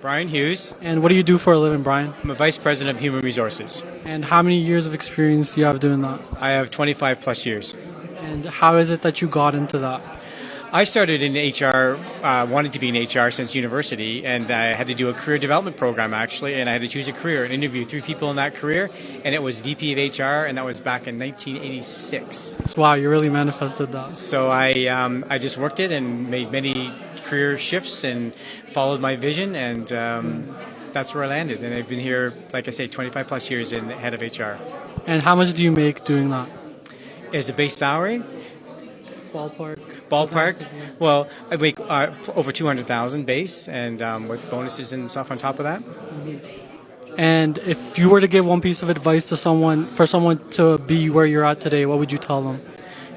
Brian Hughes. And what do you do for a living, Brian? I'm a Vice President of Human Resources. And how many years of experience do you have doing that? I have 25 plus years. And how is it that you got into that? I started in HR, wanted to be in HR since university, and I had to do a career development program actually, and I had to choose a career and interview 3 people in that career, and it was VP of HR, and that was back in 1986. Wow, you really manifested that. So I just worked it and made many career shifts and followed my vision, and that's where I landed. And I've been here, like I say, 25 plus years in the head of HR. And how much do you make doing that? Is the base salary? Ballpark? Well, I make over 200,000 base, and with bonuses and stuff on top of that. And if you were to give one piece of advice to someone, for someone to be where you're at today, what would you tell them?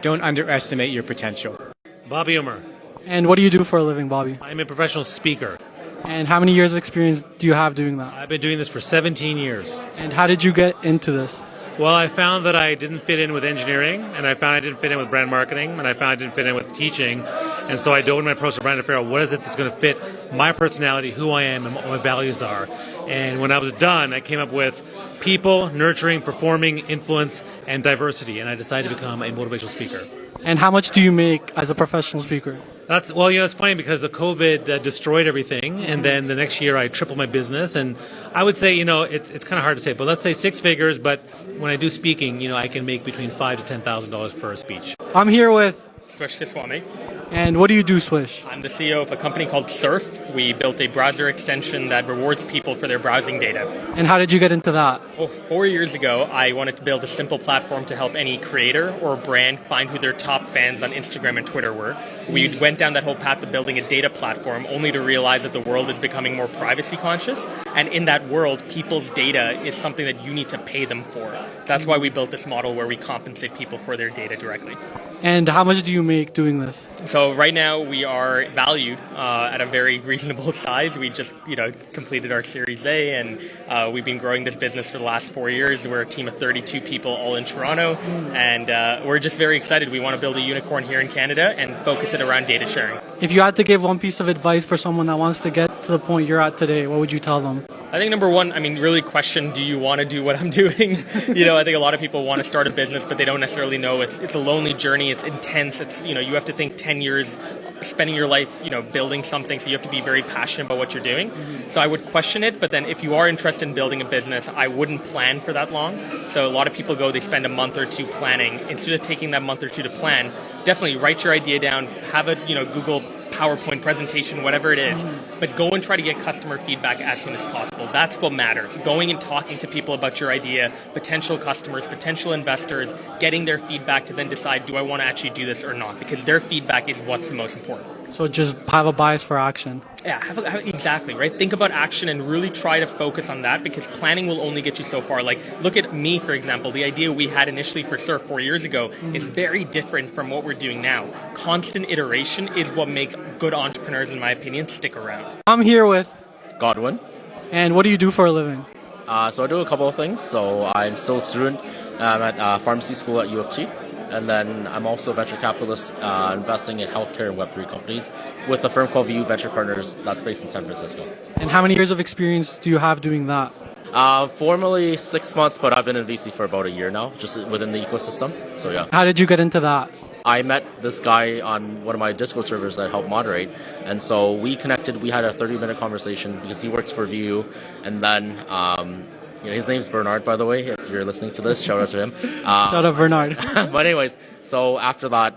Don't underestimate your potential. Bobby Umar. And what do you do for a living, Bobby? I'm a professional speaker. And how many years of experience do you have doing that? I've been doing this for 17 years. And how did you get into this? Well, I found that I didn't fit in with engineering, and I found I didn't fit in with brand marketing, and I found I didn't fit in with teaching. And so I dove into my personal brand to figure out what is it that's going to fit my personality, who I am, and what my values are. And when I was done, I came up with people, nurturing, performing, influence, and diversity. And I decided to become a motivational speaker. And how much do you make as a professional speaker? Well, it's funny because the COVID destroyed everything, and then the next year I tripled my business. And I would say, it's kind of hard to say, but let's say 6 figures. But when I do speaking, I can make between $5,000 to $10,000 per speech. I'm here with Swish Kiswami. And what do you do, Swish? I'm the CEO of a company called Surf. We built a browser extension that rewards people for their browsing data. And how did you get into that? Well, 4 years ago, I wanted to build a simple platform to help any creator or brand find who their top fans on Instagram and Twitter were. We went down that whole path of building a data platform only to realize that the world is becoming more privacy conscious. And in that world, people's data is something that you need to pay them for. That's why we built this model where we compensate people for their data directly. And how much do you make doing this? So right now we are valued at a very reasonable size. We just completed our Series A, and we've been growing this business for the last 4 years. We're a team of 32 people all in Toronto, and we're just very excited. We want to build a unicorn here in Canada and focus it around data sharing. If you had to give one piece of advice for someone that wants to get to the point you're at today, what would you tell them? I think number one, really question, do you want to do what I'm doing? I think a lot of people want to start a business, but they don't necessarily know. It's a lonely journey. It's intense. It's, you have to think 10 years spending your life, building something. So you have to be very passionate about what you're doing. So I would question it. But then if you are interested in building a business, I wouldn't plan for that long. So a lot of people they spend a month or two planning. Instead of taking that month or two to plan, definitely write your idea down, have a, Google PowerPoint presentation, whatever it is, but go and try to get customer feedback as soon as possible. That's what matters. Going and talking to people about your idea, potential customers, potential investors, getting their feedback to then decide, do I want to actually do this or not? Because their feedback is what's the most important. So just have a bias for action. Yeah, exactly, right? Think about action and really try to focus on that, because planning will only get you so far. Like, look at me, for example. The idea we had initially for Surf 4 years ago is very different from what we're doing now. Constant iteration is what makes good entrepreneurs, in my opinion, stick around. I'm here with Godwin. And what do you do for a living? So I do a couple of things. So I'm still a student at pharmacy school at U of T. And then I'm also a venture capitalist investing in healthcare and Web3 companies with a firm called VU Venture Partners that's based in San Francisco. And how many years of experience do you have doing that? Formally 6 months, but I've been in VC for about a year now, just within the ecosystem. So yeah. How did you get into that? I met this guy on one of my Discord servers that helped moderate. And so we connected. We had a 30-minute conversation because he works for VU. And then his name's Bernard, by the way. If you're listening to this, shout out to him. Shout out Bernard. But anyways, so after that,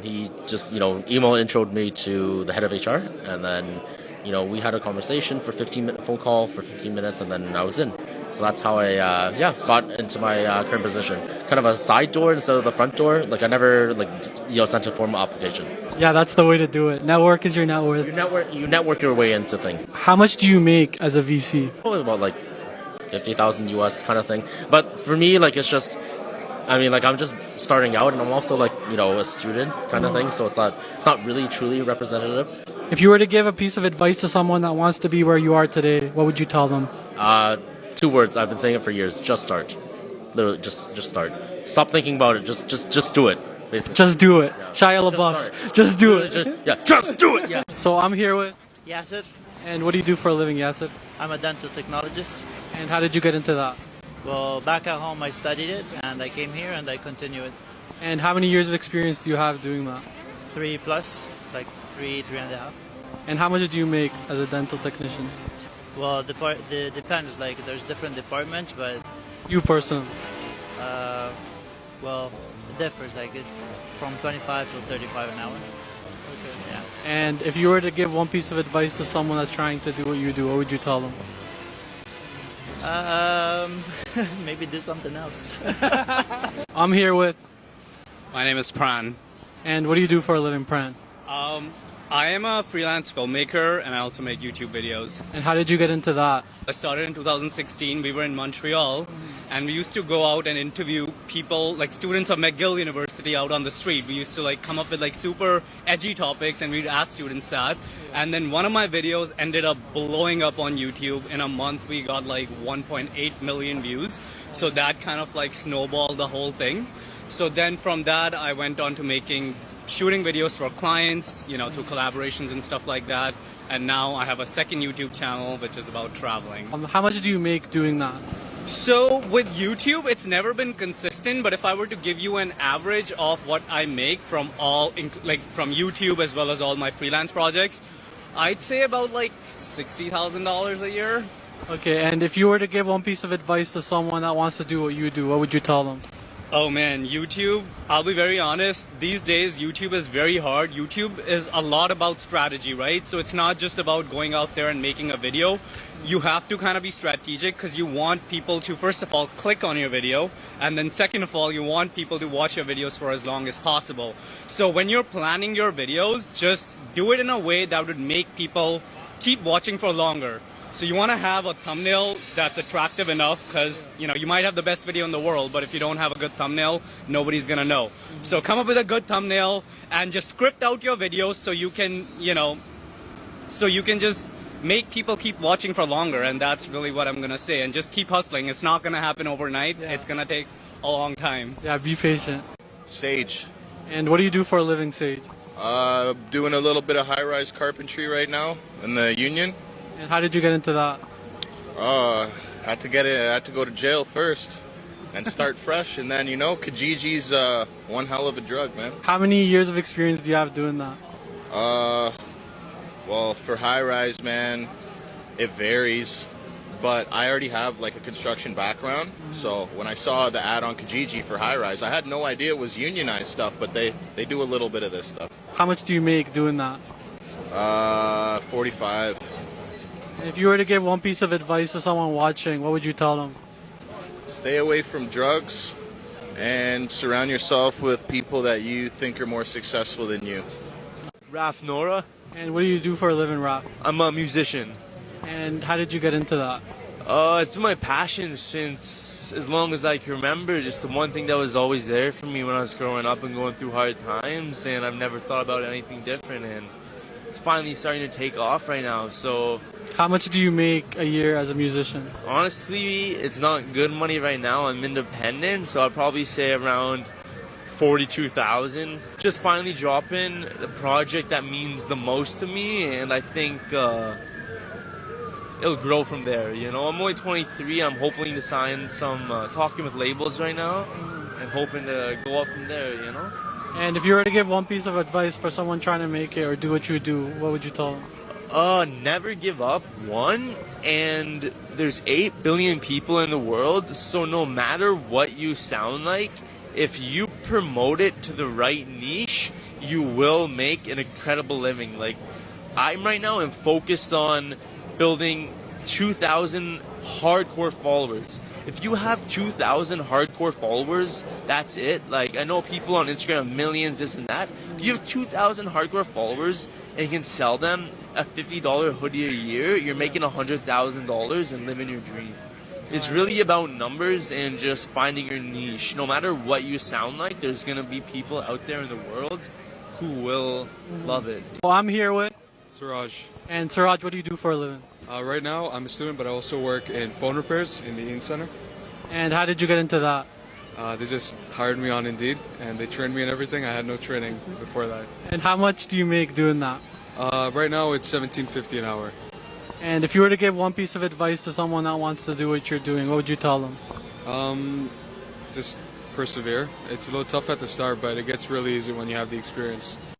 he just, email introed me to the head of HR. And then, we had a conversation for 15-minute phone call for 15 minutes, and then I was in. So that's how I, got into my current position. Kind of a side door instead of the front door. Like I never, sent a formal application. Yeah, that's the way to do it. Network is your net worth. You network your way into things. How much do you make as a VC? Probably about 50,000 US kind of thing. But for me, it's just, I'm just starting out, and I'm also a student kind of thing. So it's not really truly representative. If you were to give a piece of advice to someone that wants to be where you are today, what would you tell them? 2 words. I've been saying it for years. Just start. Literally, just start. Stop thinking about it. Just do it. Basically. Just do it. Yeah. Shia LaBeouf. Just do it. Just do it. Yeah. So I'm here with Yasser. And what do you do for a living, Yasser? I'm a dental technologist. And how did you get into that? Well, back at home I studied it and I came here and I continue it. And how many years of experience do you have doing that? 3 plus, like three and a half. And how much do you make as a dental technician? Well, the depends. Like there's different departments, but You personally? well, it differs. Like it from 25 to 35 an hour. Okay. Yeah. And if you were to give one piece of advice to someone that's trying to do what you do, what would you tell them? Maybe do something else. I'm here with, My name is Pran. and what do you do for a living, Pran? I am a freelance filmmaker and I also make YouTube videos. And how did you get into that? I started in 2016. We were in Montreal and we used to go out and interview people, like students of McGill University out on the street. We used to like come up with like super edgy topics and we'd ask students that. And then one of my videos ended up blowing up on YouTube. In a month we got like 1.8 million views. So that kind of like snowballed the whole thing. So then from that I went on to shooting videos for clients, you know, through collaborations and stuff like that. And now I have a second YouTube channel which is about traveling. How much do you make doing that? So with YouTube, it's never been consistent, but if I were to give you an average of what I make from from YouTube as well as all my freelance projects, I'd say about like $60,000 a year. Okay, and if you were to give one piece of advice to someone that wants to do what you do, what would you tell them? Oh man, YouTube, I'll be very honest, these days YouTube is very hard. YouTube is a lot about strategy, right? So it's not just about going out there and making a video. You have to kind of be strategic because you want people to, first of all, click on your video. And then second of all, you want people to watch your videos for as long as possible. So when you're planning your videos, just do it in a way that would make people keep watching for longer. So you want to have a thumbnail that's attractive enough because, you know, you might have the best video in the world, but if you don't have a good thumbnail, nobody's going to know. So come up with a good thumbnail and just script out your videos so you can, just make people keep watching for longer. And that's really what I'm going to say. And just keep hustling. It's not going to happen overnight. Yeah. It's going to take a long time. Yeah, be patient. Sage. And what do you do for a living, Sage? Doing a little bit of high-rise carpentry right now in the union. And how did you get into that? Had to go to jail first and start fresh, and then Kijiji's one hell of a drug, man. How many years of experience do you have doing that? Well, for high rise, man, it varies, but I already have like a construction background. So when I saw the ad on Kijiji for high rise, I had no idea it was unionized stuff, but they do a little bit of this stuff. How much do you make doing that? 45. And if you were to give one piece of advice to someone watching, what would you tell them? Stay away from drugs and surround yourself with people that you think are more successful than you. Raf Nora. And what do you do for a living, Raf? I'm a musician. And how did you get into that? It's been my passion since as long as I can remember. Just the one thing that was always there for me when I was growing up and going through hard times, and I've never thought about anything different. And it's finally starting to take off right now. So, how much do you make a year as a musician? Honestly, it's not good money right now. I'm independent, so I'd probably say around 42,000. Just finally dropping the project that means the most to me, and I think it'll grow from there. I'm only 23. I'm hoping to sign some, talking with labels right now, and hoping to go up from there. And if you were to give one piece of advice for someone trying to make it or do what you do, what would you tell them? Never give up, one, and there's 8 billion people in the world, so no matter what you sound like, if you promote it to the right niche, you will make an incredible living. Like, I'm right now focused on building 2,000 hardcore followers. If you have 2,000 hardcore followers, that's it. Like, I know people on Instagram have millions, this and that. If you have 2,000 hardcore followers and you can sell them a $50 hoodie a year, you're making $100,000 and living your dream. It's really about numbers and just finding your niche. No matter what you sound like, there's going to be people out there in the world who will love it. Well, I'm here with Suraj. And Suraj, what do you do for a living? Right now, I'm a student, but I also work in phone repairs in the Eaton Center. And how did you get into that? They just hired me on Indeed, and they trained me in everything. I had no training before that. And how much do you make doing that? Right now, it's $17.50 an hour. And if you were to give one piece of advice to someone that wants to do what you're doing, what would you tell them? Just persevere. It's a little tough at the start, but it gets really easy when you have the experience.